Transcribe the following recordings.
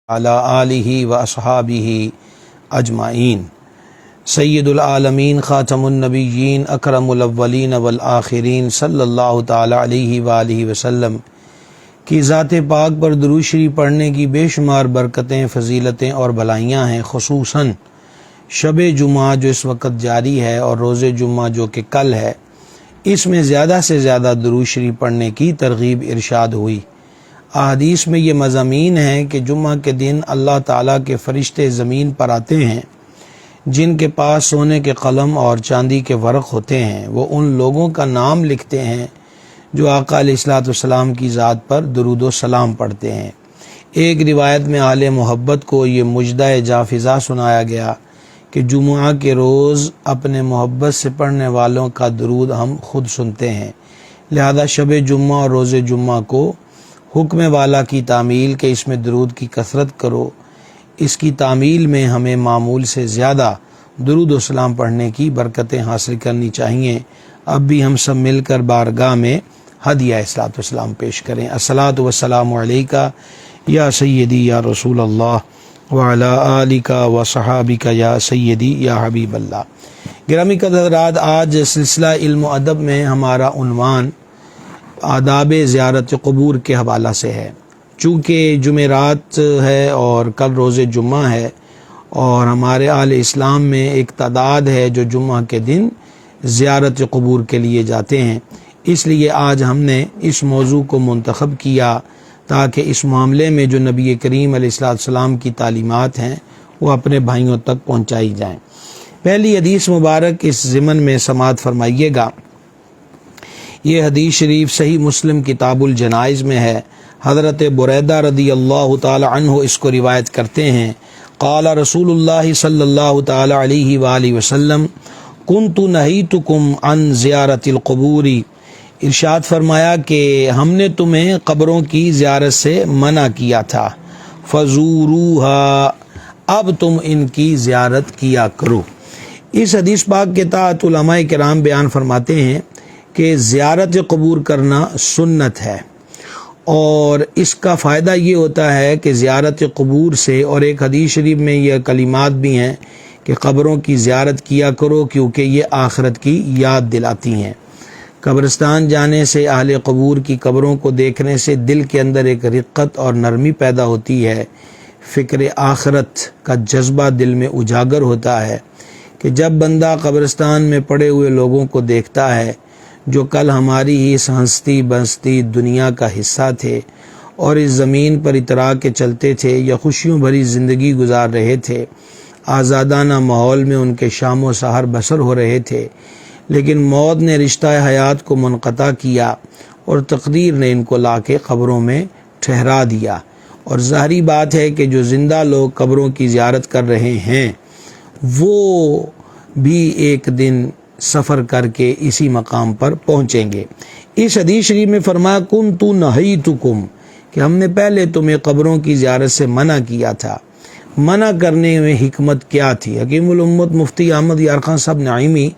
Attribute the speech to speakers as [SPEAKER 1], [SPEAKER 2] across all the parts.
[SPEAKER 1] علی آلہ و اصحابہ اجمعین۔ سید العالمین خاتم النبیین اکرم الاولین والآخرین صلی اللہ تعالی علیہ وآلہ وسلم کی ذات پاک پر درود شریف پڑھنے کی بے شمار برکتیں، فضیلتیں اور بھلائیاں ہیں۔ خصوصاً شب جمعہ جو اس وقت جاری ہے اور روز جمعہ جو کہ کل ہے، اس میں زیادہ سے زیادہ درود شریف پڑھنے کی ترغیب ارشاد ہوئی۔ احادیث میں یہ مضامین ہیں کہ جمعہ کے دن اللہ تعالیٰ کے فرشتے زمین پر آتے ہیں جن کے پاس سونے کے قلم اور چاندی کے ورق ہوتے ہیں۔ وہ ان لوگوں کا نام لکھتے ہیں جو آقا علیہ الصلوۃ والسلام کی ذات پر درود و سلام پڑھتے ہیں۔ ایک روایت میں اہل محبت کو یہ مجدہ جافزہ سنایا گیا کہ جمعہ کے روز اپنے محبت سے پڑھنے والوں کا درود ہم خود سنتے ہیں، لہذا شب جمعہ اور روز جمعہ کو حکم والا کی تعمیل کہ اس میں درود کی کثرت کرو، اس کی تعمیل میں ہمیں معمول سے زیادہ درود و سلام پڑھنے کی برکتیں حاصل کرنی چاہیے۔ اب بھی ہم سب مل کر بارگاہ میں ہدیہ صلاۃ والسلام پیش کریں۔ الصلاۃ والسلام علیکہ یا سیدی یا رسول اللہ وعلی آلک و صحابک یا سیدی یا حبیب اللہ۔ گرامی قدر حضرات، آج سلسلہ علم و ادب میں ہمارا عنوان آداب زیارت قبور کے حوالہ سے ہے۔ چونکہ جمعرات ہے اور کل روز جمعہ ہے اور ہمارے اہل اسلام میں ایک تعداد ہے جو جمعہ کے دن زیارت قبور کے لیے جاتے ہیں، اس لیے آج ہم نے اس موضوع کو منتخب کیا تاکہ اس معاملے میں جو نبی کریم علیہ السلام کی تعلیمات ہیں وہ اپنے بھائیوں تک پہنچائی جائیں۔ پہلی حدیث مبارک اس ضمن میں سماعت فرمائیے گا۔ یہ حدیث شریف صحیح مسلم کتاب الجنائز میں ہے۔ حضرت بریدہ رضی اللہ تعالی عنہ اس کو روایت کرتے ہیں، قال رسول اللہ صلی اللہ تعالی علیہ وآلہ وسلم کنت نہیتکم عن زیارت القبور، ارشاد فرمایا کہ ہم نے تمہیں قبروں کی زیارت سے منع کیا تھا، فزوروہا، اب تم ان کی زیارت کیا کرو۔ اس حدیث پاک کے تحت علماء کرام بیان فرماتے ہیں کہ زیارت قبور کرنا سنت ہے، اور اس کا فائدہ یہ ہوتا ہے کہ زیارت قبور سے، اور ایک حدیث شریف میں یہ کلمات بھی ہیں کہ قبروں کی زیارت کیا کرو کیونکہ یہ آخرت کی یاد دلاتی ہیں۔ قبرستان جانے سے، اہل قبور کی قبروں کو دیکھنے سے دل کے اندر ایک رقت اور نرمی پیدا ہوتی ہے، فکر آخرت کا جذبہ دل میں اجاگر ہوتا ہے کہ جب بندہ قبرستان میں پڑے ہوئے لوگوں کو دیکھتا ہے جو کل ہماری ہی اس ہنستی بستی دنیا کا حصہ تھے اور اس زمین پر اترا کے چلتے تھے یا خوشیوں بھری زندگی گزار رہے تھے، آزادانہ ماحول میں ان کے شام و سحر بسر ہو رہے تھے، لیکن موت نے رشتہ حیات کو منقطع کیا اور تقدیر نے ان کو لا کے قبروں میں ٹھہرا دیا۔ اور ظاہری بات ہے کہ جو زندہ لوگ قبروں کی زیارت کر رہے ہیں وہ بھی ایک دن سفر کر کے اسی مقام پر پہنچیں گے۔ اس حدیث شریف میں فرمایا کنت نہیتکم، کہ ہم نے پہلے تمہیں قبروں کی زیارت سے منع کیا تھا۔ منع کرنے میں حکمت کیا تھی؟ حکیم الامت مفتی احمد یار خان صاحب نعیمی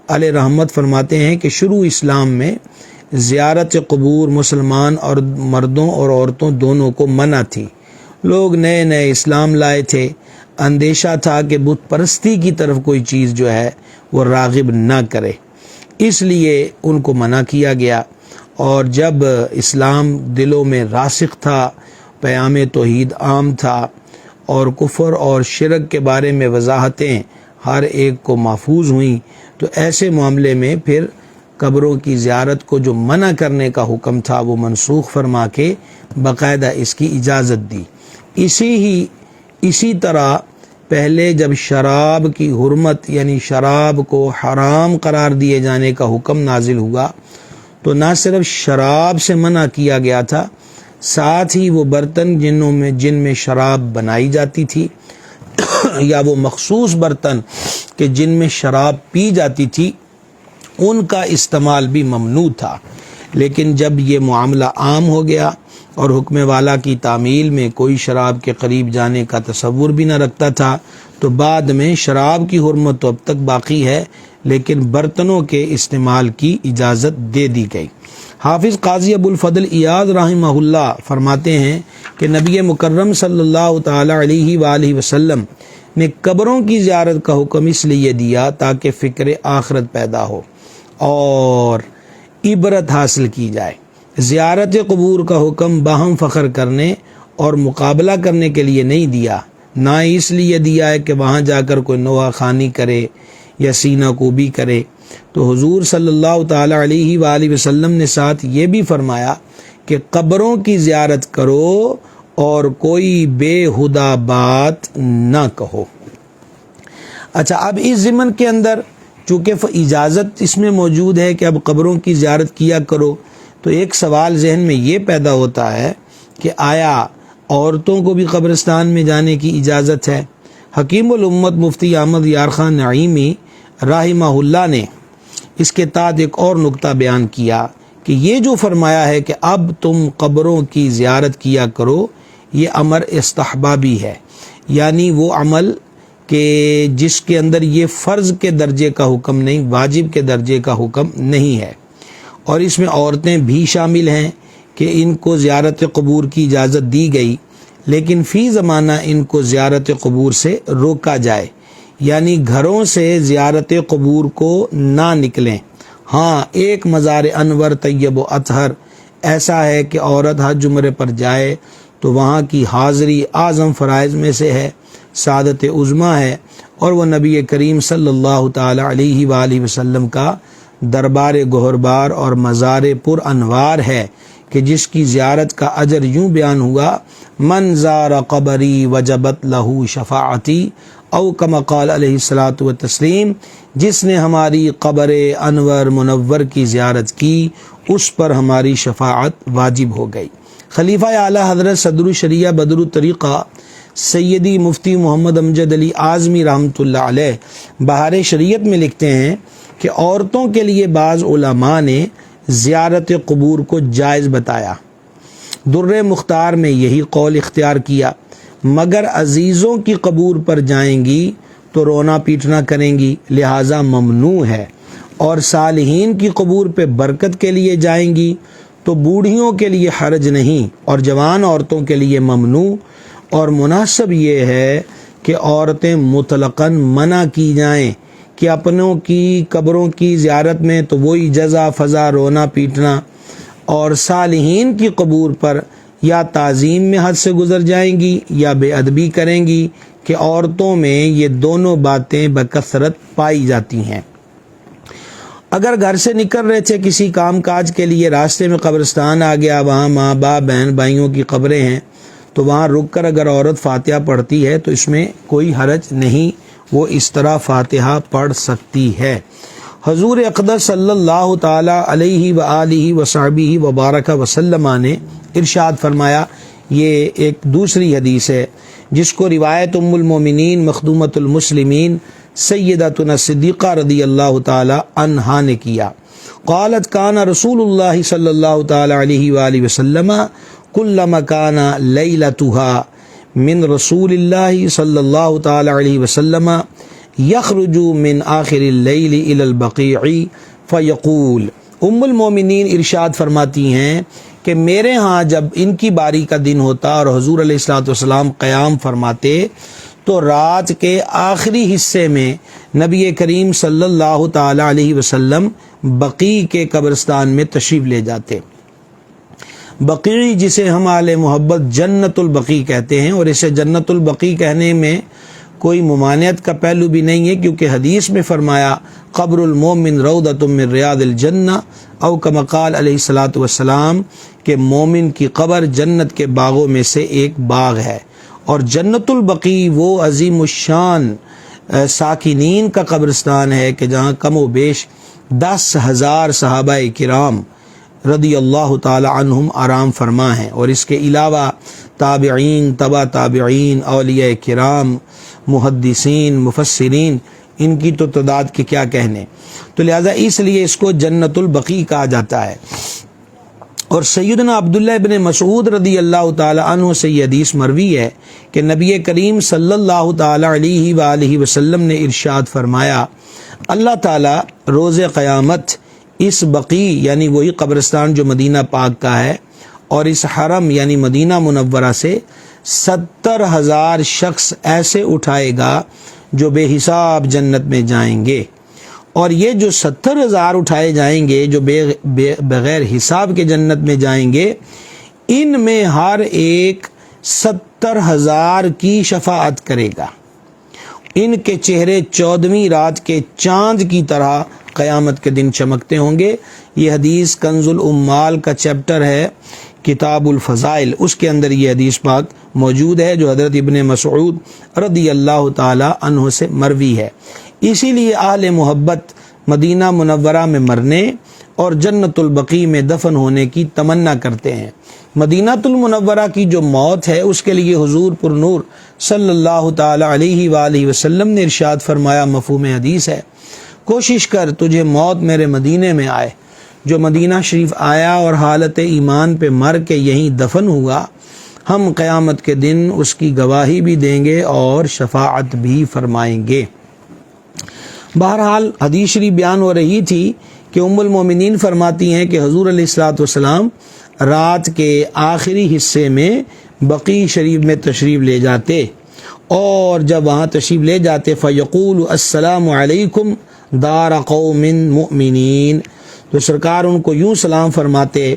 [SPEAKER 1] علیہ رحمت فرماتے ہیں کہ شروع اسلام میں زیارت قبور مسلمان اور مردوں اور عورتوں دونوں کو منع تھی۔ لوگ نئے نئے اسلام لائے تھے، اندیشہ تھا کہ بت پرستی کی طرف کوئی چیز جو ہے وہ راغب نہ کرے، اس لیے ان کو منع کیا گیا۔ اور جب اسلام دلوں میں راسخ تھا، پیام توحید عام تھا اور کفر اور شرک کے بارے میں وضاحتیں ہر ایک کو محفوظ ہوئیں، تو ایسے معاملے میں پھر قبروں کی زیارت کو جو منع کرنے کا حکم تھا وہ منسوخ فرما کے باقاعدہ اس کی اجازت دی۔ اسی طرح پہلے جب شراب کی حرمت یعنی شراب کو حرام قرار دیے جانے کا حکم نازل ہوا تو نہ صرف شراب سے منع کیا گیا تھا، ساتھ ہی وہ برتن جن میں شراب بنائی جاتی تھی یا وہ مخصوص برتن کہ جن میں شراب پی جاتی تھی ان کا استعمال بھی ممنوع تھا۔ لیکن جب یہ معاملہ عام ہو گیا اور حکم والا کی تعمیل میں کوئی شراب کے قریب جانے کا تصور بھی نہ رکھتا تھا، تو بعد میں شراب کی حرمت تو اب تک باقی ہے لیکن برتنوں کے استعمال کی اجازت دے دی گئی۔ حافظ قاضی ابو الفضل ایاض رحمہ اللہ فرماتے ہیں کہ نبی مکرم صلی اللہ تعالی علیہ وآلہ وسلم نے قبروں کی زیارت کا حکم اس لیے دیا تاکہ فکر آخرت پیدا ہو اور عبرت حاصل کی جائے۔ زیارت قبور کا حکم باہم فخر کرنے اور مقابلہ کرنے کے لیے نہیں دیا، نہ اس لیے دیا ہے کہ وہاں جا کر کوئی نوحہ خوانی کرے یا سینہ کوبی کرے۔ تو حضور صلی اللہ تعالی علیہ وآلہ وسلم نے ساتھ یہ بھی فرمایا کہ قبروں کی زیارت کرو اور کوئی بے ہدہ بات نہ کہو۔ اچھا، اب اس ضمن کے اندر چونکہ اجازت اس میں موجود ہے کہ اب قبروں کی زیارت کیا کرو، تو ایک سوال ذہن میں یہ پیدا ہوتا ہے کہ آیا عورتوں کو بھی قبرستان میں جانے کی اجازت ہے؟ حکیم الامت مفتی احمد یار خان نعیمی رحمہ اللہ نے اس کے تحت ایک اور نقطہ بیان کیا کہ یہ جو فرمایا ہے کہ اب تم قبروں کی زیارت کیا کرو، یہ امر استحبابی ہے، یعنی وہ عمل کہ جس کے اندر یہ فرض کے درجے کا حکم نہیں، واجب کے درجے کا حکم نہیں ہے، اور اس میں عورتیں بھی شامل ہیں کہ ان کو زیارت قبور کی اجازت دی گئی، لیکن فی زمانہ ان کو زیارت قبور سے روکا جائے، یعنی گھروں سے زیارت قبور کو نہ نکلیں۔ ہاں، ایک مزار انور طیب و اطہر ایسا ہے کہ عورت حج عمرے پر جائے تو وہاں کی حاضری اعظم فرائض میں سے ہے، سعادت عظمیٰ ہے، اور وہ نبی کریم صلی اللہ تعالی علیہ وآلہ وسلم کا دربار گہربار اور مزار پر انوار ہے کہ جس کی زیارت کا اجر یوں بیان ہوا: من زار قبری وجبت لہو شفاعتی، او کما قال علیہ الصلاۃ والتسلیم، جس نے ہماری قبر انور منور کی زیارت کی اس پر ہماری شفاعت واجب ہو گئی۔ خلیفہ اعلیٰ حضرت صدر الشریعہ بدر الطریقہ سیدی مفتی محمد امجد علی اعظمی رحمۃ اللہ علیہ بہار شریعت میں لکھتے ہیں کہ عورتوں کے لیے بعض علماء نے زیارت قبور کو جائز بتایا۔ در مختار میں یہی قول اختیار کیا، مگر عزیزوں کی قبور پر جائیں گی تو رونا پیٹنا کریں گی، لہٰذا ممنوع ہے، اور صالحین کی قبور پہ برکت کے لیے جائیں گی تو بوڑھیوں کے لیے حرج نہیں، اور جوان عورتوں کے لیے ممنوع، اور مناسب یہ ہے کہ عورتیں مطلقاً منع کی جائیں کہ اپنوں کی قبروں کی زیارت میں تو وہی جزا فضا رونا پیٹنا، اور صالحین کی قبور پر یا تعظیم میں حد سے گزر جائیں گی یا بے ادبی کریں گی، کہ عورتوں میں یہ دونوں باتیں بکثرت پائی جاتی ہیں۔ اگر گھر سے نکل رہے تھے کسی کام کاج کے لیے، راستے میں قبرستان آ گیا، وہاں ماں باپ بہن بھائیوں کی قبریں ہیں، تو وہاں رک کر اگر عورت فاتحہ پڑھتی ہے تو اس میں کوئی حرج نہیں، وہ اس طرح فاتحہ پڑھ سکتی ہے۔ حضور اقدس صلی اللہ تعالی علیہ وآلہ وصحبہ وبارک وسلم نے ارشاد فرمایا، یہ ایک دوسری حدیث ہے جس کو روایت ام المومنین مخدومۃ المسلمین سیدتنا صدیقہ رضی اللہ تعالی عنہا نے کیا۔ قالت کان رسول اللہ صلی اللہ تعالی علیہ وآلہ وسلم کلما کان لیلتها من رسول اللہ صلی اللہ تعالی علیہ وسلم یخرج من آخر اللیل الی البقیع فیقول، ام المومنین ارشاد فرماتی ہیں کہ میرے ہاں جب ان کی باری کا دن ہوتا اور حضور علیہ الصلوۃ والسلام قیام فرماتے تو رات کے آخری حصے میں نبی کریم صلی اللہ تعالی علیہ وسلم بقیع کے قبرستان میں تشریف لے جاتے۔ بقیع جسے ہم اہل محبت جنت البقیع کہتے ہیں، اور اسے جنت البقیع کہنے میں کوئی ممانعت کا پہلو بھی نہیں ہے، کیونکہ حدیث میں فرمایا قبر المومن روضۃ من ریاض الجنہ، او کما قال علیہ الصلوۃ والسلام، کہ مومن کی قبر جنت کے باغوں میں سے ایک باغ ہے، اور جنت البقیع وہ عظیم الشان ساکنین کا قبرستان ہے کہ جہاں کم و بیش 10,000 صحابہ کرام رضی اللہ تعالی عنہم آرام فرما ہیں، اور اس کے علاوہ تابعین، تبع تابعین، اولیاء کرام، محدثین، مفسرین، ان کی تو تعداد کے کیا کہنے، تو لہذا اس لیے اس کو جنت البقیع کہا جاتا ہے۔ اور سیدنا عبداللہ ابن مسعود رضی اللہ تعالی عنہ سے یہ حدیث مروی ہے کہ نبی کریم صلی اللہ تعالی علیہ وآلہ وسلم نے ارشاد فرمایا، اللہ تعالی روز قیامت اس بقی یعنی وہی قبرستان جو مدینہ پاک کا ہے اور اس حرم یعنی مدینہ منورہ سے 70,000 شخص ایسے اٹھائے گا جو بے حساب جنت میں جائیں گے، اور یہ جو 70,000 اٹھائے جائیں گے جو بغیر حساب کے جنت میں جائیں گے، ان میں ہر ایک 70,000 کی شفاعت کرے گا۔ ان کے چہرے 14ویں رات کے چاند کی طرح قیامت کے دن چمکتے ہوں گے۔ یہ حدیث کنز الاموال کا چیپٹر ہے کتاب الفضائل، اس کے اندر یہ حدیث پاک موجود ہے جو حضرت ابن مسعود رضی اللہ تعالی عنہ سے مروی ہے۔ اسی لیے اہل محبت مدینہ منورہ میں مرنے اور جنت البقیع میں دفن ہونے کی تمنا کرتے ہیں۔ مدینہ المنورہ کی جو موت ہے اس کے لیے حضور پر نور صلی اللہ تعالی علیہ وآلہ وسلم نے ارشاد فرمایا، مفہوم حدیث ہے، کوشش کر تجھے موت میرے مدینے میں آئے۔ جو مدینہ شریف آیا اور حالت ایمان پہ مر کے یہیں دفن ہوا، ہم قیامت کے دن اس کی گواہی بھی دیں گے اور شفاعت بھی فرمائیں گے۔ بہرحال حدیث شریف بیان ہو رہی تھی کہ ام المومنین فرماتی ہیں کہ حضور علیہ الصلوۃ والسلام رات کے آخری حصے میں بقیع شریف میں تشریف لے جاتے، اور جب وہاں تشریف لے جاتے فیقول السلام علیکم دار قوم مؤمنین، تو سرکار ان کو یوں سلام فرماتے،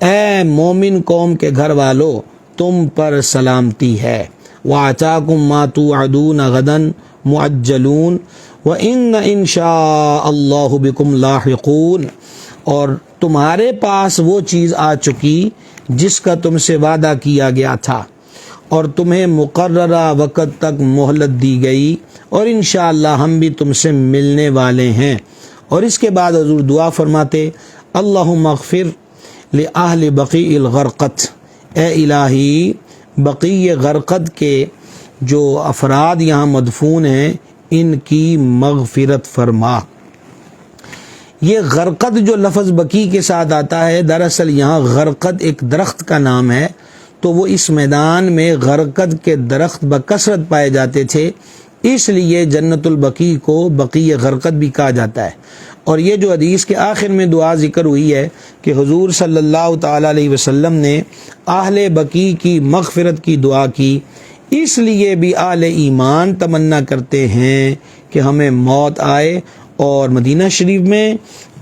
[SPEAKER 1] اے مومن قوم کے گھر والو تم پر سلامتی ہے، وَأَتَاكُمْ مَا تُوعَدُونَ غَدًا مُعَجَّلُونَ وَإِنَّ إِن شَاءَ اللَّهُ بِكُمْ لَاحِقُونَ، اور تمہارے پاس وہ چیز آ چکی جس کا تم سے وعدہ کیا گیا تھا، اور تمہیں مقررہ وقت تک مہلت دی گئی، اور انشاءاللہ ہم بھی تم سے ملنے والے ہیں۔ اور اس کے بعد حضور دعا فرماتے، اللہم اغفر لأہل بقیع الغرقد، اے الہی بقیع غرقد کے جو افراد یہاں مدفون ہیں ان کی مغفرت فرما۔ یہ غرقد جو لفظ بقیع کے ساتھ آتا ہے، دراصل یہاں غرقد ایک درخت کا نام ہے، تو وہ اس میدان میں غرقد کے درخت بکثرت پائے جاتے تھے، اس لیے جنت البقیع کو بقیع غرقد بھی کہا جاتا ہے۔ اور یہ جو حدیث کے آخر میں دعا ذکر ہوئی ہے کہ حضور صلی اللہ تعالی علیہ وسلم نے اہل بقیع کی مغفرت کی دعا کی، اس لیے بھی اہل ایمان تمنا کرتے ہیں کہ ہمیں موت آئے اور مدینہ شریف میں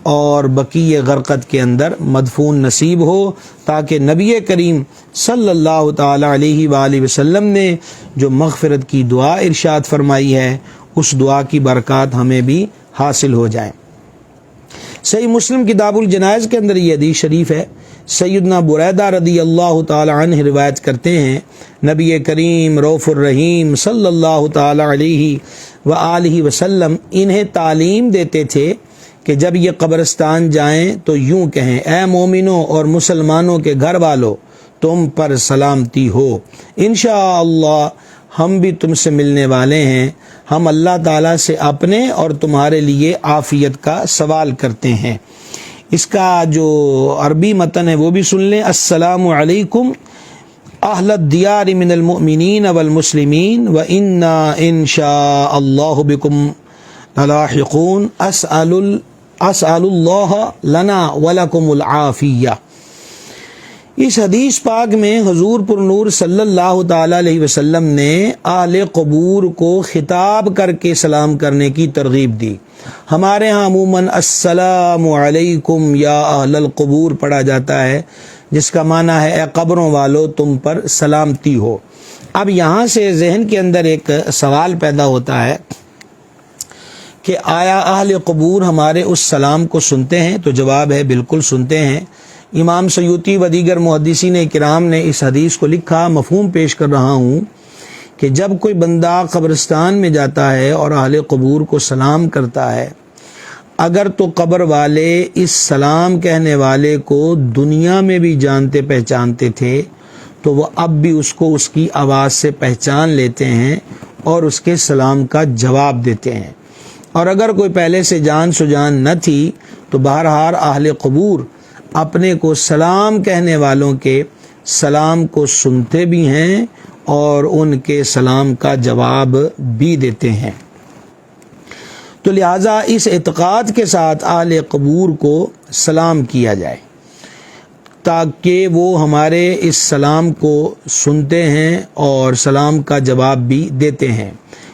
[SPEAKER 1] اور بقیع غرقد کے اندر مدفون نصیب ہو، تاکہ نبی کریم صلی اللہ تعالی علیہ وآلہ وسلم نے جو مغفرت کی دعا ارشاد فرمائی ہے اس دعا کی برکات ہمیں بھی حاصل ہو جائیں۔ صحیح مسلم کتاب الجنائز کے اندر یہ حدیث شریف ہے، سیدنا بریدہ رضی اللہ تعالی عنہ روایت کرتے ہیں، نبی کریم رؤوف الرحیم صلی اللہ تعالی علیہ وآلہ وسلم انہیں تعلیم دیتے تھے کہ جب یہ قبرستان جائیں تو یوں کہیں، اے مومنوں اور مسلمانوں کے گھر والوں تم پر سلامتی ہو، انشاءاللہ ہم بھی تم سے ملنے والے ہیں، ہم اللہ تعالیٰ سے اپنے اور تمہارے لیے عافیت کا سوال کرتے ہیں۔ اس کا جو عربی متن ہے وہ بھی سن لیں، السلام علیکم اہل الدیار من المؤمنین والمسلمین وإنا ان شاء اللہ بکم للاحقون اسأل اللہ لنا ولکم العافیہ۔ اس حدیث پاک میں حضور پر نور صلی اللہ تعالی علیہ وسلم نے اہل قبور کو خطاب کر کے سلام کرنے کی ترغیب دی۔ ہمارے ہاں عموماً السلام علیکم یا اہل القبور پڑھا جاتا ہے، جس کا معنی ہے اے قبروں والو تم پر سلامتی ہو۔ اب یہاں سے ذہن کے اندر ایک سوال پیدا ہوتا ہے کہ آیا اہل قبور ہمارے اس سلام کو سنتے ہیں؟ تو جواب ہے بالکل سنتے ہیں۔ امام سیوطی و دیگر محدثین کرام نے اس حدیث کو لکھا، مفہوم پیش کر رہا ہوں کہ جب کوئی بندہ قبرستان میں جاتا ہے اور اہل قبور کو سلام کرتا ہے، اگر تو قبر والے اس سلام کہنے والے کو دنیا میں بھی جانتے پہچانتے تھے تو وہ اب بھی اس کو اس کی آواز سے پہچان لیتے ہیں اور اس کے سلام کا جواب دیتے ہیں، اور اگر کوئی پہلے سے جان سجان نہ تھی تو بہرحال اہل قبور اپنے کو سلام کہنے والوں کے سلام کو سنتے بھی ہیں اور ان کے سلام کا جواب بھی دیتے ہیں۔ تو لہٰذا اس اعتقاد کے ساتھ اہل قبور کو سلام کیا جائے تاکہ وہ ہمارے اس سلام کو سنتے ہیں اور سلام کا جواب بھی دیتے ہیں۔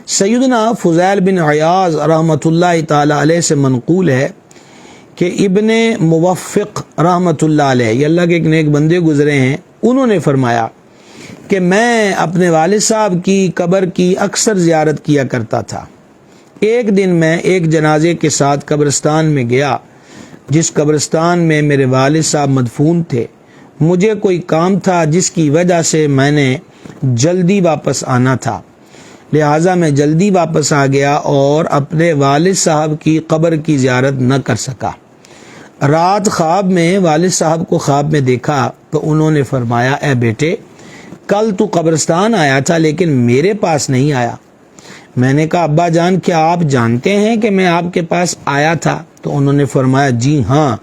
[SPEAKER 1] سیدنا فضیل بن عیاض رحمۃ اللہ تعالی علیہ سے منقول ہے کہ ابن موفق رحمۃ اللہ علیہ، یہ اللہ کے ایک نیک بندے گزرے ہیں، انہوں نے فرمایا کہ میں اپنے والد صاحب کی قبر کی اکثر زیارت کیا کرتا تھا۔ ایک دن میں ایک جنازے کے ساتھ قبرستان میں گیا جس قبرستان میں میرے والد صاحب مدفون تھے۔ مجھے کوئی کام تھا جس کی وجہ سے میں نے جلدی واپس آنا تھا، لہٰذا میں جلدی واپس آ گیا اور اپنے والد صاحب کی قبر کی زیارت نہ کر سکا۔ رات خواب میں والد صاحب کو خواب میں دیکھا تو انہوں نے فرمایا، اے بیٹے، کل تو قبرستان آیا تھا لیکن میرے پاس نہیں آیا۔ میں نے کہا، ابا جان، کیا آپ جانتے ہیں کہ میں آپ کے پاس آیا تھا؟ تو انہوں نے فرمایا، جی ہاں،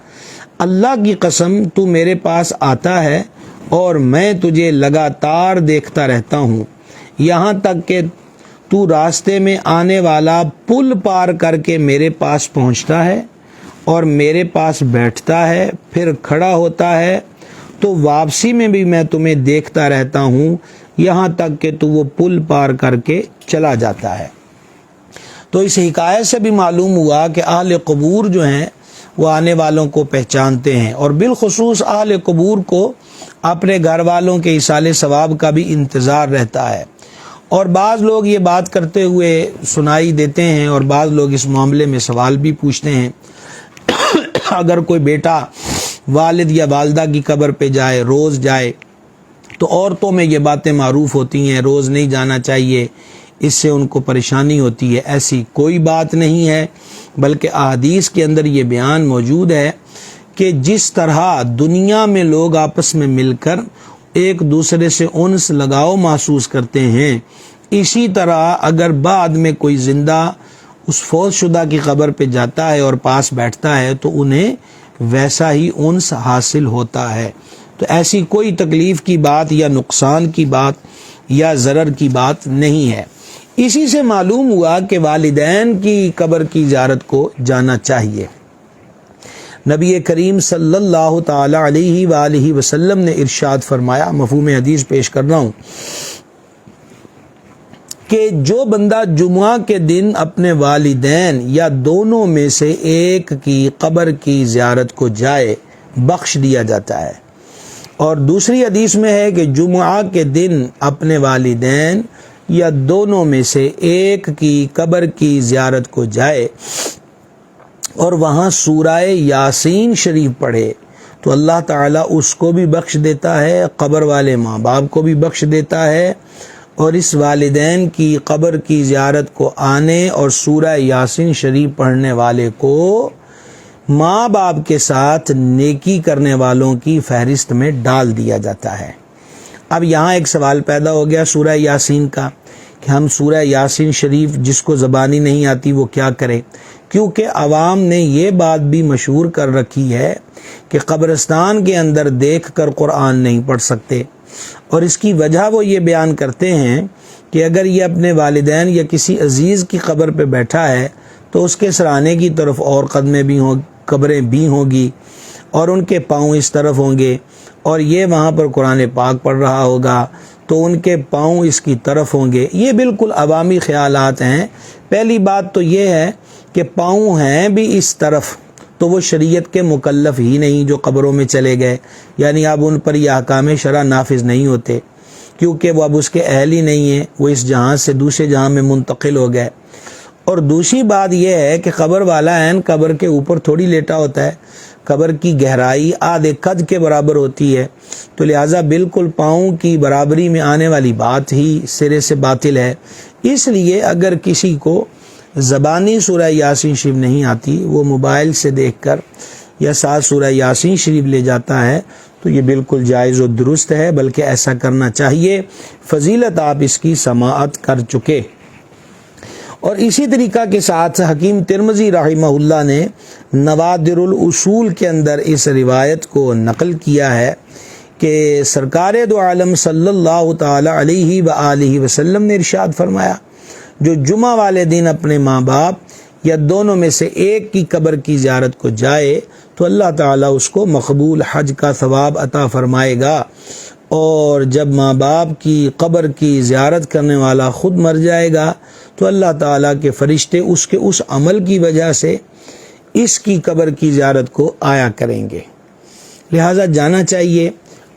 [SPEAKER 1] اللہ کی قسم تو میرے پاس آتا ہے اور میں تجھے لگاتار دیکھتا رہتا ہوں، یہاں تک کہ تو راستے میں آنے والا پل پار کر کے میرے پاس پہنچتا ہے اور میرے پاس بیٹھتا ہے، پھر کھڑا ہوتا ہے، تو واپسی میں بھی میں تمہیں دیکھتا رہتا ہوں یہاں تک کہ تو وہ پل پار کر کے چلا جاتا ہے۔ تو اس حکایت سے بھی معلوم ہوا کہ اہل قبور جو ہیں وہ آنے والوں کو پہچانتے ہیں، اور بالخصوص اہل قبور کو اپنے گھر والوں کے ایصال ثواب کا بھی انتظار رہتا ہے۔ اور بعض لوگ یہ بات کرتے ہوئے سنائی دیتے ہیں اور بعض لوگ اس معاملے میں سوال بھی پوچھتے ہیں، اگر کوئی بیٹا والد یا والدہ کی قبر پہ جائے، روز جائے، تو عورتوں میں یہ باتیں معروف ہوتی ہیں، روز نہیں جانا چاہیے، اس سے ان کو پریشانی ہوتی ہے۔ ایسی کوئی بات نہیں ہے، بلکہ احادیث کے اندر یہ بیان موجود ہے کہ جس طرح دنیا میں لوگ آپس میں مل کر ایک دوسرے سے انس لگاؤ محسوس کرتے ہیں، اسی طرح اگر بعد میں کوئی زندہ اس فوت شدہ کی قبر پہ جاتا ہے اور پاس بیٹھتا ہے تو انہیں ویسا ہی انس حاصل ہوتا ہے۔ تو ایسی کوئی تکلیف کی بات یا نقصان کی بات یا ضرر کی بات نہیں ہے۔ اسی سے معلوم ہوا کہ والدین کی قبر کی زیارت کو جانا چاہیے۔ نبی کریم صلی اللہ تعالی علیہ وآلہ وسلم نے ارشاد فرمایا، مفہوم حدیث پیش کر رہا ہوں، کہ جو بندہ جمعہ کے دن اپنے والدین یا دونوں میں سے ایک کی قبر کی زیارت کو جائے، بخش دیا جاتا ہے۔ اور دوسری حدیث میں ہے کہ جمعہ کے دن اپنے والدین یا دونوں میں سے ایک کی قبر کی زیارت کو جائے اور وہاں سورہ یاسین شریف پڑھے تو اللہ تعالیٰ اس کو بھی بخش دیتا ہے، قبر والے ماں باپ کو بھی بخش دیتا ہے، اور اس والدین کی قبر کی زیارت کو آنے اور سورہ یاسین شریف پڑھنے والے کو ماں باپ کے ساتھ نیکی کرنے والوں کی فہرست میں ڈال دیا جاتا ہے۔ اب یہاں ایک سوال پیدا ہو گیا سورہ یاسین کا، کہ ہم سورہ یاسین شریف جس کو زبانی نہیں آتی وہ کیا کرے، کیونکہ عوام نے یہ بات بھی مشہور کر رکھی ہے کہ قبرستان کے اندر دیکھ کر قرآن نہیں پڑھ سکتے، اور اس کی وجہ وہ یہ بیان کرتے ہیں کہ اگر یہ اپنے والدین یا کسی عزیز کی قبر پہ بیٹھا ہے تو اس کے سرانے کی طرف اور قدمیں بھی قبریں بھی ہوں گی اور ان کے پاؤں اس طرف ہوں گے، اور یہ وہاں پر قرآن پاک پڑھ رہا ہوگا تو ان کے پاؤں اس کی طرف ہوں گے۔ یہ بالکل عوامی خیالات ہیں۔ پہلی بات تو یہ ہے کہ پاؤں ہیں بھی اس طرف تو وہ شریعت کے مکلف ہی نہیں جو قبروں میں چلے گئے، یعنی اب ان پر یہ احکام شرع نافذ نہیں ہوتے، کیونکہ وہ اب اس کے اہل ہی نہیں ہیں، وہ اس جہاں سے دوسرے جہاں میں منتقل ہو گئے۔ اور دوسری بات یہ ہے کہ قبر والا عین قبر کے اوپر تھوڑی لیٹا ہوتا ہے، قبر کی گہرائی آدھے قد کے برابر ہوتی ہے، تو لہٰذا بالکل پاؤں کی برابری میں آنے والی بات ہی سرے سے باطل ہے۔ اس لیے اگر کسی کو زبانی سورہ یاسین شریف نہیں آتی، وہ موبائل سے دیکھ کر یا ساتھ سورہ یاسین شریف لے جاتا ہے تو یہ بالکل جائز و درست ہے، بلکہ ایسا کرنا چاہیے، فضیلت آپ اس کی سماعت کر چکے۔ اور اسی طریقہ کے ساتھ حکیم ترمذی رحمہ اللہ نے نوادر الاصول کے اندر اس روایت کو نقل کیا ہے کہ سرکار دو عالم صلی اللہ تعالی علیہ وآلہ وسلم نے ارشاد فرمایا، جو جمعہ والے دن اپنے ماں باپ یا دونوں میں سے ایک کی قبر کی زیارت کو جائے تو اللہ تعالیٰ اس کو مقبول حج کا ثواب عطا فرمائے گا، اور جب ماں باپ کی قبر کی زیارت کرنے والا خود مر جائے گا تو اللہ تعالیٰ کے فرشتے اس کے اس عمل کی وجہ سے اس کی قبر کی زیارت کو آیا کریں گے۔ لہٰذا جانا چاہیے۔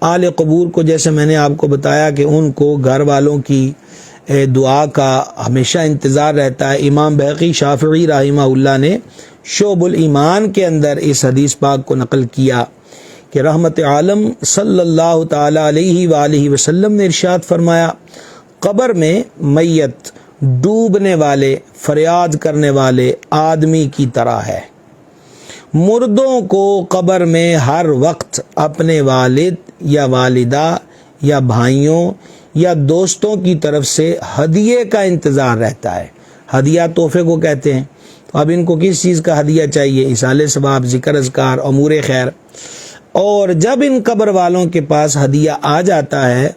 [SPEAKER 1] آل قبور کو جیسے میں نے آپ کو بتایا کہ ان کو گھر والوں کی دعا کا ہمیشہ انتظار رہتا ہے۔ امام بہقی شافعی رحمہ اللہ نے شعب الایمان کے اندر اس حدیث پاک کو نقل کیا کہ رحمت عالم صلی اللہ تعالی علیہ وآلہ وسلم نے ارشاد فرمایا، قبر میں میت ڈوبنے والے فریاد کرنے والے آدمی کی طرح ہے۔ مردوں کو قبر میں ہر وقت اپنے والد یا والدہ یا بھائیوں یا دوستوں کی طرف سے ہدیے کا انتظار رہتا ہے۔ ہدیہ تحفے کو کہتے ہیں۔ تو اب ان کو کس چیز کا ہدیہ چاہیے؟ اصالہ ثواب، ذکر اذکار، امور خیر۔ اور جب ان قبر والوں کے پاس ہدیہ آ جاتا ہے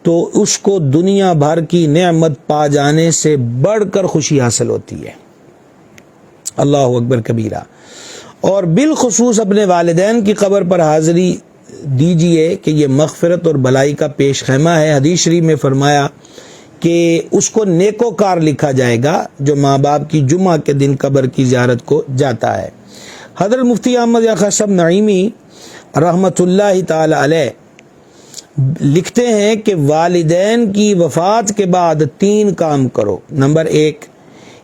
[SPEAKER 1] تو اس کو دنیا بھر کی نعمت پا جانے سے بڑھ کر خوشی حاصل ہوتی ہے۔ اللہ اکبر کبیرہ۔ اور بالخصوص اپنے والدین کی قبر پر حاضری دیجئے کہ یہ مغفرت اور بلائی کا پیش خیمہ ہے۔ حدیث شریف میں فرمایا کہ اس کو نیکوکار لکھا جائے گا جو ماں باپ کی جمعہ کے دن قبر کی زیارت کو جاتا ہے۔ حضرت مفتی احمد یا خشب نعیمی رحمۃ اللہ تعالی علیہ لکھتے ہیں کہ والدین کی وفات کے بعد 3 کام کرو۔ نمبر 1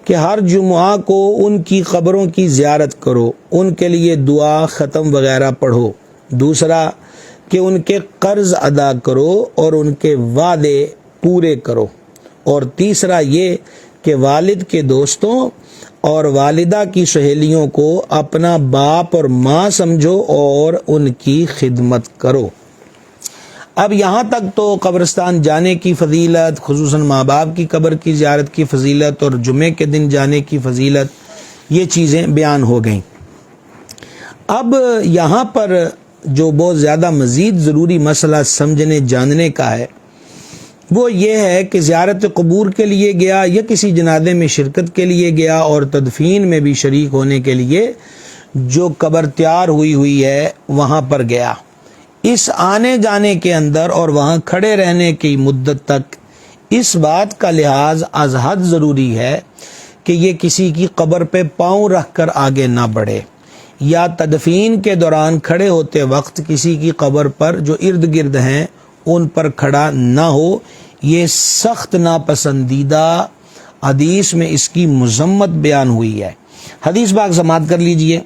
[SPEAKER 1] کہ ہر جمعہ کو ان کی قبروں کی زیارت کرو، ان کے لیے دعا ختم وغیرہ پڑھو۔ دوسرا کہ ان کے قرض ادا کرو اور ان کے وعدے پورے کرو۔ اور تیسرا یہ کہ والد کے دوستوں اور والدہ کی سہیلیوں کو اپنا باپ اور ماں سمجھو اور ان کی خدمت کرو۔ اب یہاں تک تو قبرستان جانے کی فضیلت، خصوصاً ماں باپ کی قبر کی زیارت کی فضیلت اور جمعے کے دن جانے کی فضیلت، یہ چیزیں بیان ہو گئیں۔ اب یہاں پر جو بہت زیادہ مزید ضروری مسئلہ سمجھنے جاننے کا ہے وہ یہ ہے کہ زیارت قبور کے لیے گیا یا کسی جنازے میں شرکت کے لیے گیا اور تدفین میں بھی شریک ہونے کے لیے جو قبر تیار ہوئی ہے وہاں پر گیا، اس آنے جانے کے اندر اور وہاں کھڑے رہنے کی مدت تک اس بات کا لحاظ از حد ضروری ہے کہ یہ کسی کی قبر پہ پاؤں رکھ کر آگے نہ بڑھے، یا تدفین کے دوران کھڑے ہوتے وقت کسی کی قبر پر جو ارد گرد ہیں ان پر کھڑا نہ ہو۔ یہ سخت ناپسندیدہ حدیث میں اس کی مذمت بیان ہوئی ہے۔ حدیث باغ سماعت کر لیجئے۔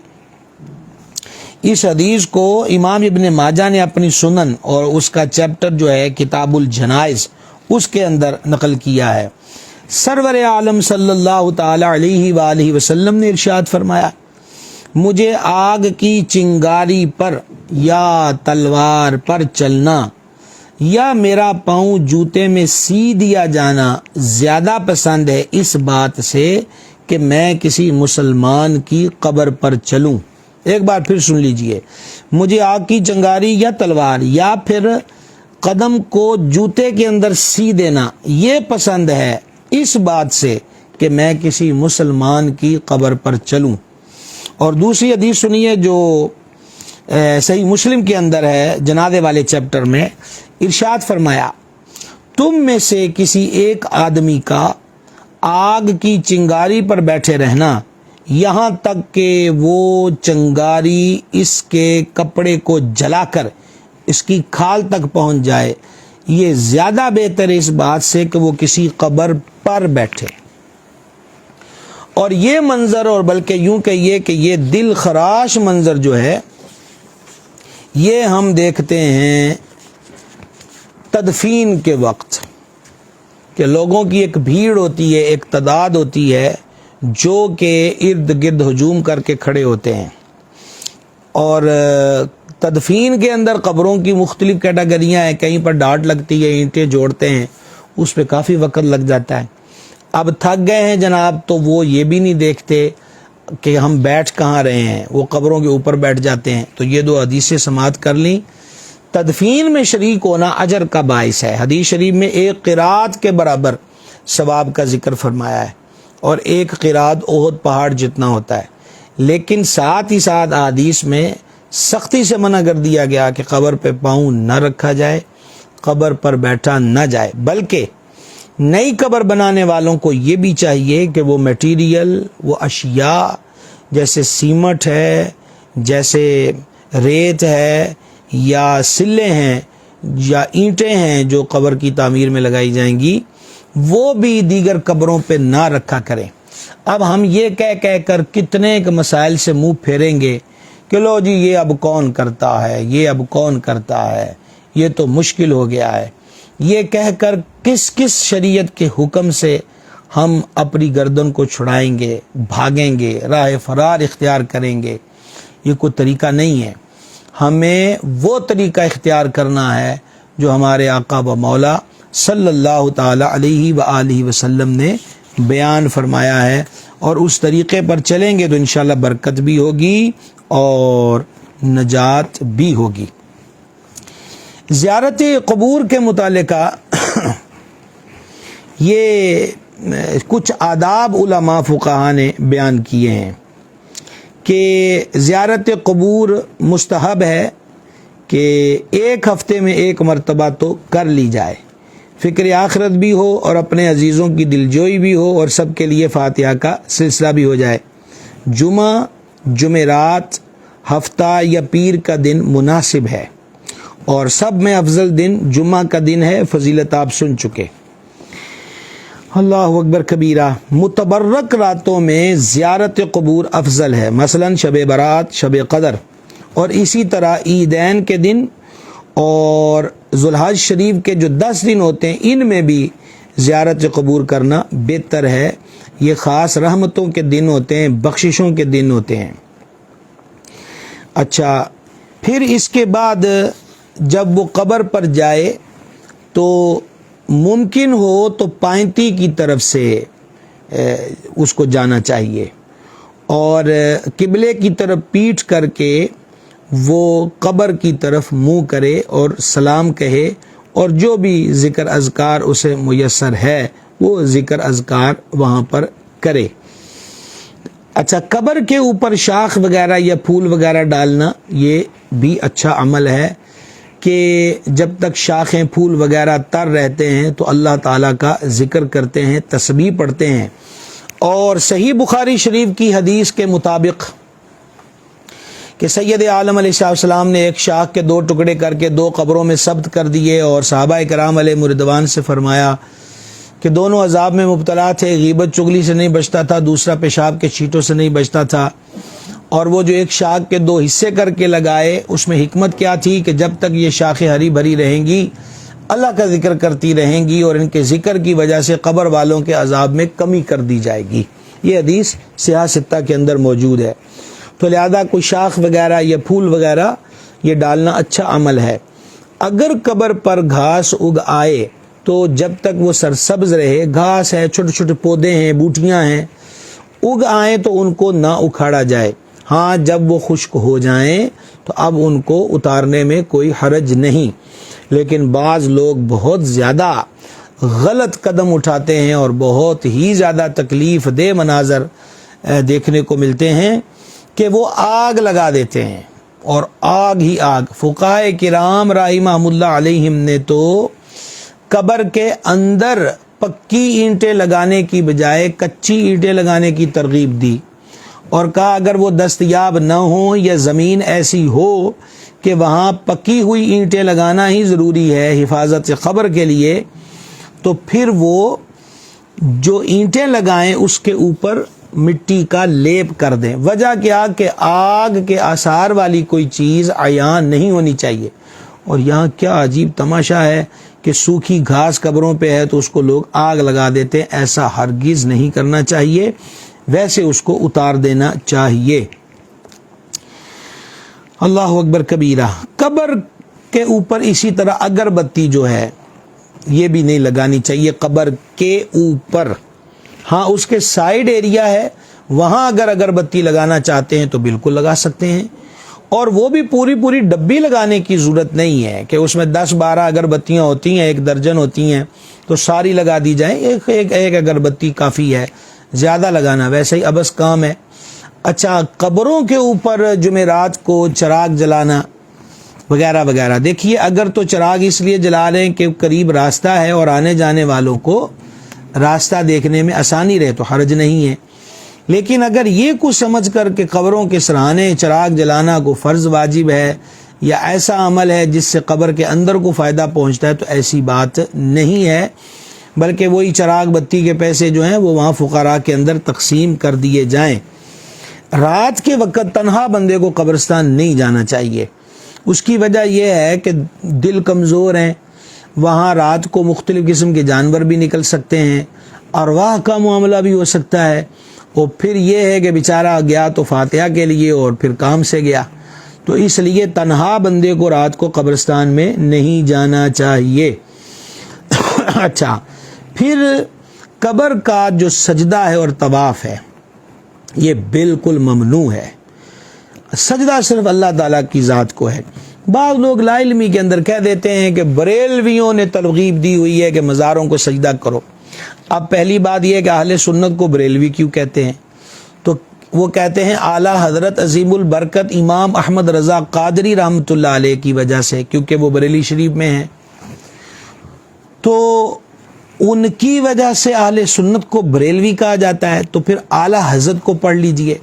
[SPEAKER 1] اس حدیث کو امام ابن ماجہ نے اپنی سنن اور اس کا چیپٹر جو ہے کتاب الجنائز اس کے اندر نقل کیا ہے۔ سرور عالم صلی اللہ تعالی علیہ وآلہ وسلم نے ارشاد فرمایا، مجھے آگ کی چنگاری پر یا تلوار پر چلنا یا میرا پاؤں جوتے میں سی دیا جانا زیادہ پسند ہے اس بات سے کہ میں کسی مسلمان کی قبر پر چلوں۔ ایک بار پھر سن لیجئے، مجھے آگ کی چنگاری یا تلوار یا پھر قدم کو جوتے کے اندر سی دینا یہ پسند ہے اس بات سے کہ میں کسی مسلمان کی قبر پر چلوں۔ اور دوسری حدیث سنیے جو صحیح مسلم کے اندر ہے، جنازے والے چیپٹر میں ارشاد فرمایا، تم میں سے کسی ایک آدمی کا آگ کی چنگاری پر بیٹھے رہنا یہاں تک کہ وہ چنگاری اس کے کپڑے کو جلا کر اس کی کھال تک پہنچ جائے، یہ زیادہ بہتر ہے اس بات سے کہ وہ کسی قبر پر بیٹھے۔ اور یہ منظر، اور بلکہ یوں کہیے کہ یہ دل خراش منظر جو ہے یہ ہم دیکھتے ہیں تدفین کے وقت کہ لوگوں کی ایک بھیڑ ہوتی ہے، ایک تعداد ہوتی ہے جو کہ ارد گرد ہجوم کر کے کھڑے ہوتے ہیں۔ اور تدفین کے اندر قبروں کی مختلف کیٹیگریاں ہیں، کہیں پر ڈاٹ لگتی ہے، اینٹیں جوڑتے ہیں، اس پہ کافی وقت لگ جاتا ہے۔ اب تھک گئے ہیں جناب تو وہ یہ بھی نہیں دیکھتے کہ ہم بیٹھ کہاں رہے ہیں، وہ قبروں کے اوپر بیٹھ جاتے ہیں۔ تو یہ 2 حدیثیں سماعت کر لیں۔ تدفین میں شریک ہونا اجر کا باعث ہے۔ حدیث شریف میں 1 قرات کے برابر ثواب کا ذکر فرمایا ہے۔ اور ایک قرات احد پہاڑ جتنا ہوتا ہے، لیکن ساتھ ہی ساتھ احادیث میں سختی سے منع کر دیا گیا کہ قبر پہ پاؤں نہ رکھا جائے، قبر پر بیٹھا نہ جائے، بلکہ نئی قبر بنانے والوں کو یہ بھی چاہیے کہ وہ میٹیریل، وہ اشیاء جیسے سیمٹ ہے، جیسے ریت ہے، یا سلے ہیں، یا اینٹیں ہیں جو قبر کی تعمیر میں لگائی جائیں گی، وہ بھی دیگر قبروں پہ نہ رکھا کریں۔ اب ہم یہ کہہ کر کتنے کے مسائل سے منہ پھیریں گے کہ لو جی یہ اب کون کرتا ہے، یہ اب کون کرتا ہے، یہ تو مشکل ہو گیا ہے، یہ کہہ کر کس کس شریعت کے حکم سے ہم اپنی گردن کو چھڑائیں گے، بھاگیں گے، راہ فرار اختیار کریں گے۔ یہ کوئی طریقہ نہیں ہے۔ ہمیں وہ طریقہ اختیار کرنا ہے جو ہمارے آقا و مولا صلی اللہ تعالی علیہ وآلہ وسلم نے بیان فرمایا ہے، اور اس طریقے پر چلیں گے تو انشاءاللہ برکت بھی ہوگی اور نجات بھی ہوگی۔ زیارت قبور کے متعلقہ یہ کچھ آداب علماء فقہا نے بیان کیے ہیں کہ زیارت قبور مستحب ہے کہ ایک ہفتے میں ایک مرتبہ تو کر لی جائے، فکر آخرت بھی ہو اور اپنے عزیزوں کی دلجوئی بھی ہو، اور سب کے لیے فاتحہ کا سلسلہ بھی ہو جائے۔ جمعہ، جمعرات، ہفتہ یا پیر کا دن مناسب ہے، اور سب میں افضل دن جمعہ کا دن ہے، فضیلت آپ سن چکے۔ اللہ اکبر کبیرہ۔ متبرک راتوں میں زیارت قبور افضل ہے، مثلا شب برات، شب قدر، اور اسی طرح عیدین کے دن اور ذوالحج شریف کے جو 10 دن ہوتے ہیں ان میں بھی زیارت قبور کرنا بہتر ہے۔ یہ خاص رحمتوں کے دن ہوتے ہیں، بخششوں کے دن ہوتے ہیں۔ اچھا، پھر اس کے بعد جب وہ قبر پر جائے تو ممکن ہو تو پائنتی کی طرف سے اس کو جانا چاہیے، اور قبلے کی طرف پیٹھ کر کے وہ قبر کی طرف منہ کرے اور سلام کہے، اور جو بھی ذکر اذکار اسے میسر ہے وہ ذکر اذکار وہاں پر کرے۔ اچھا، قبر کے اوپر شاخ وغیرہ یا پھول وغیرہ ڈالنا یہ بھی اچھا عمل ہے کہ جب تک شاخیں پھول وغیرہ تر رہتے ہیں تو اللہ تعالیٰ کا ذکر کرتے ہیں، تسبیح پڑھتے ہیں۔ اور صحیح بخاری شریف کی حدیث کے مطابق کہ سید عالم علیہ السلام نے ایک شاخ کے 2 ٹکڑے کر کے 2 قبروں میں ثبت کر دیے، اور صحابہ کرام علیہ رضوان سے فرمایا کہ دونوں عذاب میں مبتلا تھے، غیبت چغلی سے نہیں بچتا تھا، دوسرا پیشاب کے چھینٹوں سے نہیں بچتا تھا، اور وہ جو ایک شاخ کے 2 حصے کر کے لگائے اس میں حکمت کیا تھی کہ جب تک یہ شاخیں ہری بھری رہیں گی اللہ کا ذکر کرتی رہیں گی، اور ان کے ذکر کی وجہ سے قبر والوں کے عذاب میں کمی کر دی جائے گی۔ یہ حدیث سیاہ ستہ کے اندر موجود ہے۔ تو لہذا کوئی شاخ وغیرہ یا پھول وغیرہ یہ ڈالنا اچھا عمل ہے۔ اگر قبر پر گھاس اگ آئے تو جب تک وہ سرسبز رہے، گھاس ہے، چھوٹے چھوٹے پودے ہیں، بوٹیاں ہیں، اگ آئیں تو ان کو نہ اکھاڑا جائے۔ ہاں، جب وہ خشک ہو جائیں تو اب ان کو اتارنے میں کوئی حرج نہیں، لیکن بعض لوگ بہت زیادہ غلط قدم اٹھاتے ہیں اور بہت ہی زیادہ تکلیف دہ مناظر دیکھنے کو ملتے ہیں کہ وہ آگ لگا دیتے ہیں، اور آگ ہی آگ۔ فقہائے کرام رحمہم اللہ علیہم نے تو قبر کے اندر پکی اینٹیں لگانے کی بجائے کچی اینٹیں لگانے کی ترغیب دی، اور کہا اگر وہ دستیاب نہ ہوں یا زمین ایسی ہو کہ وہاں پکی ہوئی اینٹیں لگانا ہی ضروری ہے حفاظت قبر کے لیے، تو پھر وہ جو اینٹیں لگائیں اس کے اوپر مٹی کا لیپ کر دیں۔ وجہ کیا کہ آگ کے آثار والی کوئی چیز عیان نہیں ہونی چاہیے۔ اور یہاں کیا عجیب تماشا ہے کہ سوکھی گھاس قبروں پہ ہے تو اس کو لوگ آگ لگا دیتے ہیں۔ ایسا ہرگز نہیں کرنا چاہیے، ویسے اس کو اتار دینا چاہیے۔ اللہ اکبر کبیرہ۔ قبر کے اوپر اسی طرح اگربتی جو ہے یہ بھی نہیں لگانی چاہیے قبر کے اوپر۔ ہاں، اس کے سائیڈ ایریا ہے وہاں اگر اگربتی لگانا چاہتے ہیں تو بالکل لگا سکتے ہیں، اور وہ بھی پوری ڈبی لگانے کی ضرورت نہیں ہے کہ اس میں 10-12 اگربتیاں ہوتی ہیں، 1 درجن ہوتی ہیں تو ساری لگا دی جائیں۔ ایک اگربتی کافی ہے، زیادہ لگانا ویسے ہی ابس کام ہے۔ اچھا، قبروں کے اوپر جمعرات کو چراغ جلانا وغیرہ وغیرہ، دیکھیے اگر تو چراغ اس لیے جلا رہے ہیں کہ قریب راستہ ہے اور آنے جانے والوں کو راستہ دیکھنے میں آسانی رہے تو حرج نہیں ہے، لیکن اگر یہ کچھ سمجھ کر کہ قبروں کے سرانے چراغ جلانا کو فرض واجب ہے یا ایسا عمل ہے جس سے قبر کے اندر کو فائدہ پہنچتا ہے، تو ایسی بات نہیں ہے، بلکہ وہی چراغ بتی کے پیسے جو ہیں وہ وہاں فقراء کے اندر تقسیم کر دیے جائیں۔ رات کے وقت تنہا بندے کو قبرستان نہیں جانا چاہیے، اس کی وجہ یہ ہے کہ دل کمزور ہیں، وہاں رات کو مختلف قسم کے جانور بھی نکل سکتے ہیں، ارواح کا معاملہ بھی ہو سکتا ہے، اور پھر یہ ہے کہ بیچارہ گیا تو فاتحہ کے لیے اور پھر کام سے گیا، تو اس لیے تنہا بندے کو رات کو قبرستان میں نہیں جانا چاہیے۔ اچھا، پھر قبر کا جو سجدہ ہے اور طواف ہے یہ بالکل ممنوع ہے، سجدہ صرف اللہ تعالیٰ کی ذات کو ہے۔ بعض لوگ لا علمی کے اندر کہہ دیتے ہیں کہ بریلویوں نے ترغیب دی ہوئی ہے کہ مزاروں کو سجدہ کرو۔ اب پہلی بات یہ ہے کہ اہل سنت کو بریلوی کیوں کہتے ہیں؟ تو وہ کہتے ہیں اعلیٰ حضرت عظیم البرکت امام احمد رضا قادری رحمۃ اللہ علیہ کی وجہ سے، کیونکہ وہ بریلی شریف میں ہیں، تو ان کی وجہ سے اہل سنت کو بریلوی کہا جاتا ہے۔ تو پھر اعلیٰ حضرت کو پڑھ لیجئے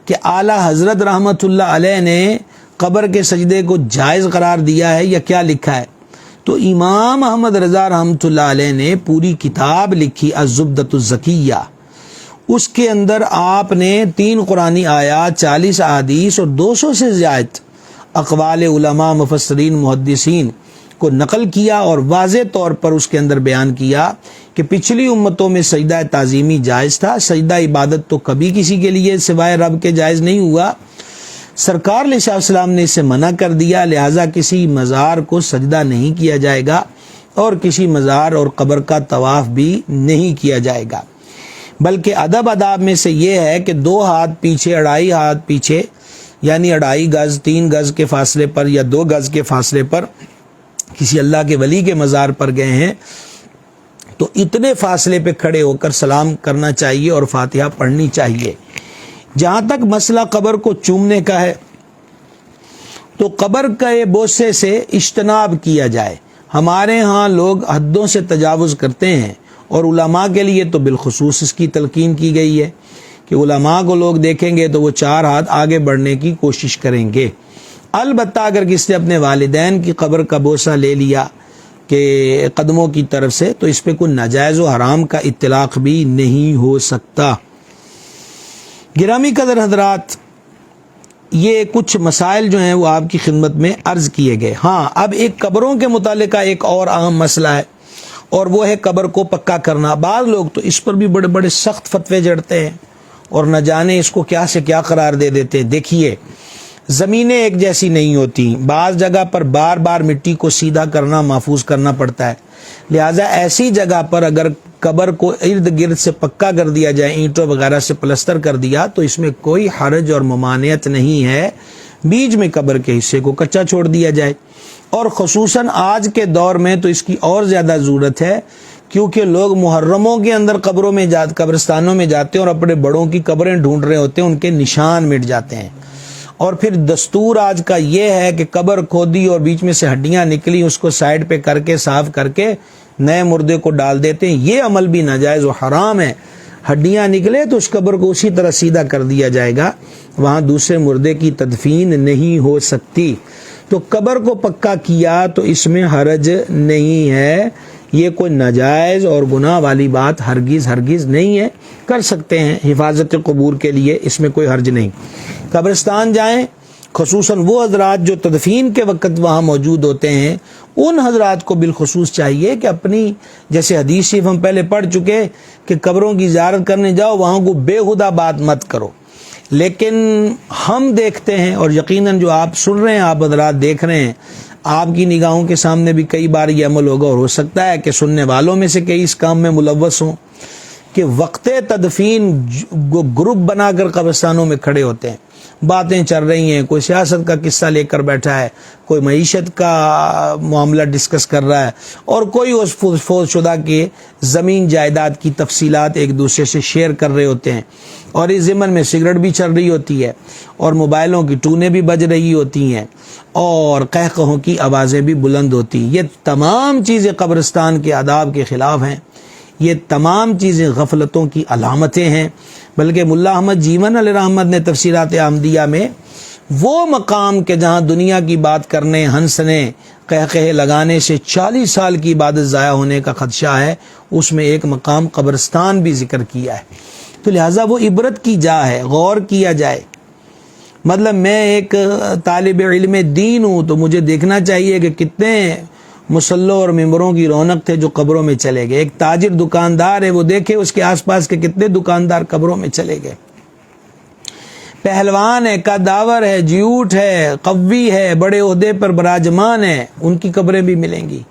[SPEAKER 1] کہ اعلیٰ حضرت رحمۃ اللہ علیہ نے قبر کے سجدے کو جائز قرار دیا ہے یا کیا لکھا ہے؟ تو امام احمد رضا رحمۃ اللہ علیہ نے پوری کتاب لکھی الزبدۃ الزکیہ، اس کے اندر آپ نے 3 قرآنی آیات، 40 احادیث اور 200 سے زائد اقوال علماء، مفسرین، محدثین کو نقل کیا، اور واضح طور پر اس کے اندر بیان کیا کہ پچھلی امتوں میں سجدہ تعظیمی جائز تھا، سجدہ عبادت تو کبھی کسی کے لیے سوائے رب کے جائز نہیں ہوا، سرکار علیہ السلام نے اسے منع کر دیا، لہٰذا کسی مزار کو سجدہ نہیں کیا جائے گا اور کسی مزار اور قبر کا طواف بھی نہیں کیا جائے گا، بلکہ ادب آداب میں سے یہ ہے کہ 2 ہاتھ پیچھے، 2.5 ہاتھ پیچھے، یعنی 2.5 گز، 3 گز کے فاصلے پر یا 2 گز کے فاصلے پر کسی اللہ کے ولی کے مزار پر گئے ہیں تو اتنے فاصلے پہ کھڑے ہو کر سلام کرنا چاہیے اور فاتحہ پڑھنی چاہیے۔ جہاں تک مسئلہ قبر کو چومنے کا ہے تو قبر کے بوسے سے اجتناب کیا جائے۔ ہمارے ہاں لوگ حدوں سے تجاوز کرتے ہیں، اور علماء کے لیے تو بالخصوص اس کی تلقین کی گئی ہے کہ علماء کو لوگ دیکھیں گے تو وہ 4 ہاتھ آگے بڑھنے کی کوشش کریں گے۔ البتہ اگر کسی نے اپنے والدین کی قبر کا بوسہ لے لیا کہ قدموں کی طرف سے، تو اس پہ کوئی ناجائز و حرام کا اطلاق بھی نہیں ہو سکتا۔ گرامی قدر حضرات، یہ کچھ مسائل جو ہیں وہ آپ کی خدمت میں عرض کیے گئے۔ ہاں، اب ایک قبروں کے متعلقہ ایک اور اہم مسئلہ ہے، اور وہ ہے قبر کو پکا کرنا۔ بعض لوگ تو اس پر بھی بڑے بڑے سخت فتوے جڑتے ہیں اور نہ جانے اس کو کیا سے کیا قرار دے دیتے ہیں۔ دیکھیے، زمینیں ایک جیسی نہیں ہوتی، بعض جگہ پر بار بار مٹی کو سیدھا کرنا، محفوظ کرنا پڑتا ہے، لہٰذا ایسی جگہ پر اگر قبر کو ارد گرد سے پکا کر دیا جائے، اینٹوں وغیرہ سے پلستر کر دیا، تو اس میں کوئی حرج اور ممانعت نہیں ہے، بیچ میں قبر کے حصے کو کچا چھوڑ دیا جائے۔ اور خصوصاً آج کے دور میں تو اس کی اور زیادہ ضرورت ہے، کیونکہ لوگ محرموں کے اندر قبرستانوں میں جاتے ہیں اور اپنے بڑوں کی قبریں ڈھونڈ رہے ہوتے ہیں، ان کے نشان مٹ جاتے ہیں، اور پھر دستور آج کا یہ ہے کہ قبر کھودی اور بیچ میں سے ہڈیاں نکلی، اس کو سائڈ پہ کر کے صاف کر کے نئے مردے کو ڈال دیتے ہیں۔ یہ عمل بھی ناجائز و حرام ہے۔ ہڈیاں نکلے تو اس قبر کو اسی طرح سیدھا کر دیا جائے گا، وہاں دوسرے مردے کی تدفین نہیں ہو سکتی۔ تو قبر کو پکا کیا تو اس میں حرج نہیں ہے، یہ کوئی ناجائز اور گناہ والی بات ہرگز نہیں ہے، کر سکتے ہیں حفاظت قبور کے لیے، اس میں کوئی حرج نہیں۔ قبرستان جائیں، خصوصاً وہ حضرات جو تدفین کے وقت وہاں موجود ہوتے ہیں، ان حضرات کو بالخصوص چاہیے کہ اپنی، جیسے حدیث شریف ہم پہلے پڑھ چکے کہ قبروں کی زیارت کرنے جاؤ، وہاں کو بے ہودہ بات مت کرو۔ لیکن ہم دیکھتے ہیں، اور یقیناً جو آپ سن رہے ہیں، آپ حضرات دیکھ رہے ہیں، آپ کی نگاہوں کے سامنے بھی کئی بار یہ عمل ہوگا، اور ہو سکتا ہے کہ سننے والوں میں سے کئی اس کام میں ملوث ہوں، کہ وقت تدفین گروپ بنا کر قبرستانوں میں کھڑے ہوتے ہیں، باتیں چل رہی ہیں، کوئی سیاست کا قصہ لے کر بیٹھا ہے، کوئی معیشت کا معاملہ ڈسکس کر رہا ہے، اور کوئی اس فوت شدہ کے زمین جائیداد کی تفصیلات ایک دوسرے سے شیئر کر رہے ہوتے ہیں، اور اس ضمن میں سگریٹ بھی چل رہی ہوتی ہے، اور موبائلوں کی ٹونیں بھی بج رہی ہوتی ہیں، اور قہقہوں کی آوازیں بھی بلند ہوتی ہیں۔ یہ تمام چیزیں قبرستان کے آداب کے خلاف ہیں، یہ تمام چیزیں غفلتوں کی علامتیں ہیں۔ بلکہ ملا احمد جیون علیہ رحمت نے تفسیرات احمدیہ میں وہ مقام کہ جہاں دنیا کی بات کرنے، ہنسنے، قہقہے لگانے سے 40 سال کی عبادت ضائع ہونے کا خدشہ ہے، اس میں ایک مقام قبرستان بھی ذکر کیا ہے۔ تو لہٰذا وہ عبرت کی جا ہے، غور کیا جائے۔ مطلب میں ایک طالب علم دین ہوں تو مجھے دیکھنا چاہیے کہ کتنے مصلوں اور ممبروں کی رونق تھے جو قبروں میں چلے گئے۔ ایک تاجر دکاندار ہے، وہ دیکھے اس کے آس پاس کے کتنے دکاندار قبروں میں چلے گئے۔ پہلوان ہے، قداور ہے، جیوٹ ہے، قوی ہے، بڑے عہدے پر براجمان ہے، ان کی قبریں بھی ملیں گی۔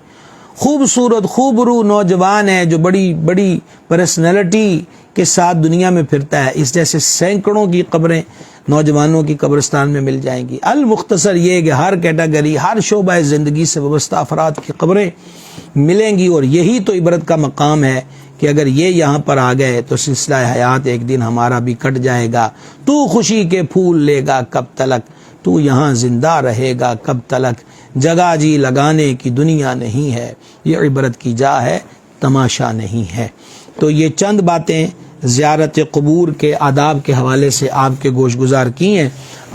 [SPEAKER 1] خوبصورت خوبرو نوجوان ہے جو بڑی بڑی پرسنالٹی کے ساتھ دنیا میں پھرتا ہے، اس جیسے سینکڑوں کی قبریں نوجوانوں کی قبرستان میں مل جائیں گی۔ المختصر یہ کہ ہر کیٹیگری، ہر شعبہ زندگی سے وابستہ افراد کی قبریں ملیں گی، اور یہی تو عبرت کا مقام ہے کہ اگر یہ یہاں پر آ گئے تو سلسلہ حیات ایک دن ہمارا بھی کٹ جائے گا۔ تو خوشی کے پھول لے گا کب تلک، تو یہاں زندہ رہے گا کب تلک، جگہ جی لگانے کی دنیا نہیں ہے، یہ عبرت کی جا ہے، تماشا نہیں ہے۔ تو یہ چند باتیں زیارت قبور کے آداب کے حوالے سے آپ کے گوش گزار کی ہیں۔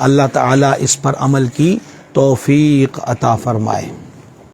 [SPEAKER 1] اللہ تعالیٰ اس پر عمل کی توفیق عطا فرمائے۔